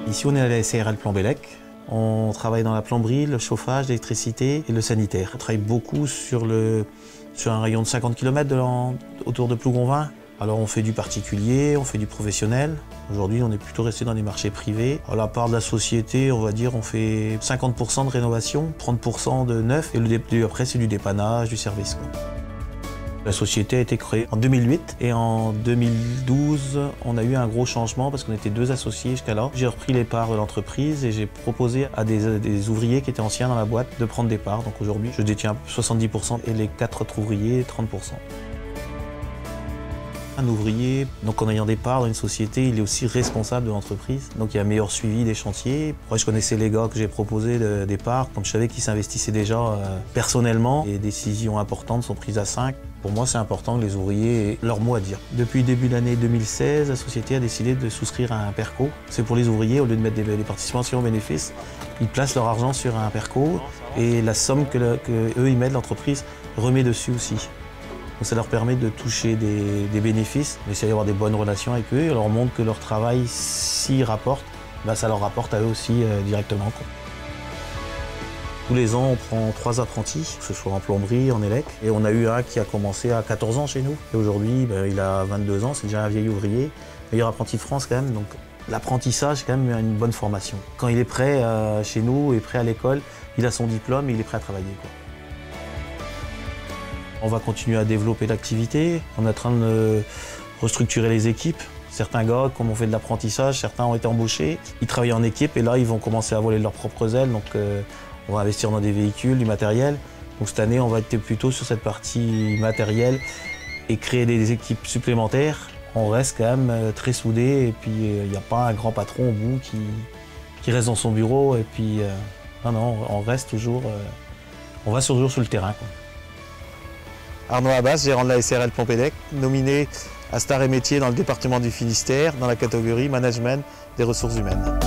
Ici, on est à la SARL Plan-Bellec. On travaille dans la plomberie, le chauffage, l'électricité et le sanitaire. On travaille beaucoup sur un rayon de 50 km autour de Plougonvin. Alors on fait du particulier, on fait du professionnel. Aujourd'hui, on est plutôt resté dans des marchés privés. À la part de la société, on va dire, on fait 50% de rénovation, 30% de neuf et après c'est du dépannage, du service, quoi. La société a été créée en 2008 et en 2012, on a eu un gros changement parce qu'on était deux associés jusqu'à là. J'ai repris les parts de l'entreprise et j'ai proposé à des ouvriers qui étaient anciens dans la boîte de prendre des parts. Donc aujourd'hui, je détiens 70% et les 4 autres ouvriers, 30%. Un ouvrier, donc en ayant des parts dans une société, il est aussi responsable de l'entreprise. Donc il y a un meilleur suivi des chantiers. Après, je connaissais les gars que j'ai proposés des parts, comme je savais qu'ils s'investissaient déjà personnellement. Les décisions importantes sont prises à 5. Pour moi, c'est important que les ouvriers aient leur mot à dire. Depuis le début de l'année 2016, la société a décidé de souscrire à un PERCO. C'est pour les ouvriers, au lieu de mettre des participations au bénéfice, ils placent leur argent sur un PERCO et la somme que eux ils mettent, l'entreprise remet dessus aussi. Donc ça leur permet de toucher des bénéfices, d'essayer d'avoir des bonnes relations avec eux et leur montre que leur travail, s'il rapporte, ça leur rapporte à eux aussi directement, quoi. Tous les ans, on prend 3 apprentis, que ce soit en plomberie, en élec. Et on a eu un qui a commencé à 14 ans chez nous. Et aujourd'hui, il a 22 ans, c'est déjà un vieil ouvrier. Meilleur apprenti de France quand même. Donc l'apprentissage, c'est quand même une bonne formation. Quand il est prêt chez nous et prêt à l'école, il a son diplôme et il est prêt à travailler, quoi. On va continuer à développer l'activité. On est en train de restructurer les équipes. Certains gars, comme on fait de l'apprentissage, certains ont été embauchés. Ils travaillent en équipe et là, ils vont commencer à voler de leurs propres ailes. Donc, on va investir dans des véhicules, du matériel. Donc cette année, on va être plutôt sur cette partie matérielle et créer des équipes supplémentaires. On reste quand même très soudés et puis il n'y a pas un grand patron au bout qui reste dans son bureau. Et puis, non, on reste toujours, on va toujours sur le terrain, quoi. Arnaud Abbas, gérant de la SARL Plan-Bellec, nominé à Star et Métiers dans le département du Finistère, dans la catégorie Management des ressources humaines.